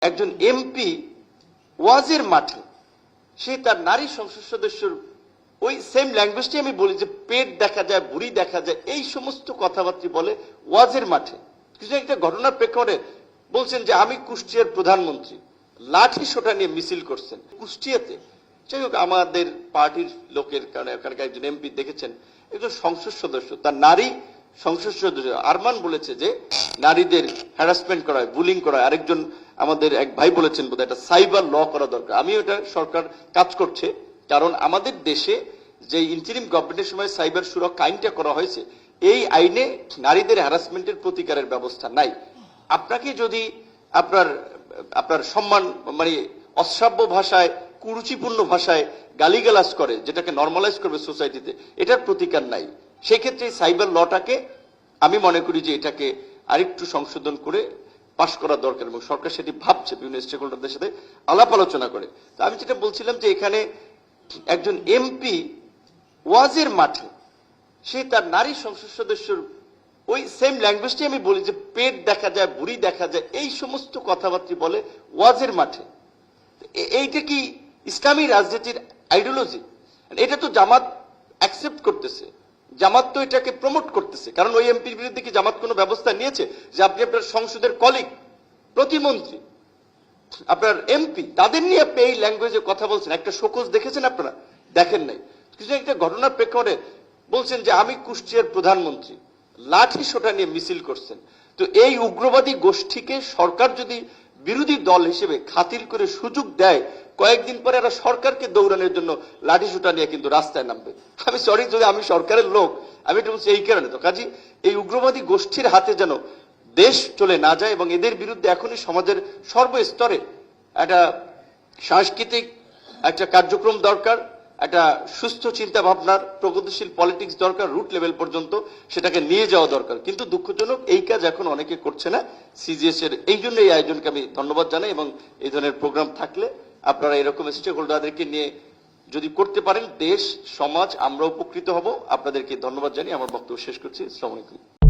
একজন এমপি ওয়াজের মাঠে সে তার নারী সংসদ সদস্যর ওই সেম ল্যাঙ্গুয়েজটি আমি বলি যে পেট দেখা যায়, বুড়ি দেখা যায়, এই সমস্ত কথাবার্তা বলে ওয়াজের মাঠে। কিছু একটা ঘটনার প্রেক্ষাপটে বলছেন যে আমি কুষ্টিয়ার প্রধানমন্ত্রী, লাঠি সোটা নিয়ে মিছিল করছেন কুষ্টিয়াতে। যাই হোক, আমাদের পার্টির লোকের কারণে ওখানকার একজন এমপি দেখেছেন একজন সংসদ সদস্য, তার নারী সংসদ সদস্য আরমান বলেছে যে নারীদের হ্যারাসমেন্ট করা হয়, বুলিং করা হয়। আরেকজন আমাদের এক ভাই বলেছেন বোধহয় এটা সাইবার ল করা দরকার। আমি এটা সরকার কাজ করছে, কারণ আমাদের দেশে যে ইন্টারিম গভর্নমেন্টের সময় সাইবার সুরক্ষা আইনটা করা হয়েছে, এই আইনে নারীদের হ্যারাসমেন্টের প্রতিকারের ব্যবস্থা নাই। আপনাকে যদি আপনার সম্মান মানে অশ্রাব্য ভাষায়, কুরুচিপূর্ণ ভাষায় গালিগালাজ করে, যেটাকে নর্মালাইজ করবে সোসাইটিতে, এটার প্রতিকার নাই। সেক্ষেত্রে সাইবার লটাকে আমি মনে করি যে এটাকে আরেকটু সংশোধন করে পাশ করা দরকার, এবং সরকার সেটি ভাবছে বিভিন্ন স্টেক হোল্ডারদের সাথে আলাপ আলোচনা করে। তো আমি যেটা বলছিলাম যে এখানে একজন এমপি ওয়াজের মাঠে সে তার নারী সংসদ সদস্যর ওই সেম ল্যাঙ্গুয়েজটি আমি বলি যে পেট দেখা যায়, বুড়ি দেখা যায়, এই সমস্ত কথাবার্তা বলে ওয়াজের মাঠে। এইটা কি ইসলামী রাজনীতির আইডিওলজি? এটা তো জামাত অ্যাকসেপ্ট করতেছে, জামাত তো এটাকে প্রমোট করতেছে। কারণ ওই এমপির বিরুদ্ধে কি জামাত কোনো ব্যবস্থা নিয়েছে যে আপনি আপনার সংসদের কলিগ, প্রতিমন্ত্রী, আপনার এমপি, তাদের নিয়ে আপনি এই ল্যাঙ্গুয়েজে কথা বলছেন? একটা শোকজ দেখেছেন আপনারা? দেখেন নাই। কিছু একটা ঘটনার প্রেক্ষাপটে বলছেন যে আমি কুষ্টিয়ার প্রধানমন্ত্রী, লাঠি সোটা নিয়ে মিছিল করছেন। তো এই উগ্রবাদী গোষ্ঠীকে সরকার যদি বিরোধী দল হিসেবে খাতির করে সুযোগ দেয়, কয়েকদিন পরে এরা সরকারকে দৌড়ানোর জন্য লাঠি সোটা নিয়ে কিন্তু রাস্তায় নামবে। আমি সরি, যদি আমি সরকারের লোক, আমি এটা বলছি এই কারণে। তো কাজী এই উগ্রবাদী গোষ্ঠীর হাতে যেন দেশ চলে না যায়, এবং এদের বিরুদ্ধে এখনই সমাজের সর্বস্তরে একটা সাংস্কৃতিক একটা কার্যক্রম দরকার, একটা সুস্থ চিন্তা ভাবনার প্রগতিশীল পলিটিক্স দরকার, রুট লেভেল পর্যন্ত সেটাকে নিয়ে যাওয়া দরকার। কিন্তু দুঃখজনক এই কাজ এখন অনেকে করছে না। সিজিএস এর এই জন্য এই আয়োজনকে আমি ধন্যবাদ জানাই, এবং এই ধরনের প্রোগ্রাম থাকলে আপনারা এরকম স্টেক হোল্ডারদেরকে নিয়ে যদি করতে পারেন, দেশ সমাজ আমরা উপকৃত হব। আপনাদেরকে ধন্যবাদ জানিয়ে আমার বক্তব্য শেষ করছি। আসসালামু আলাইকুম।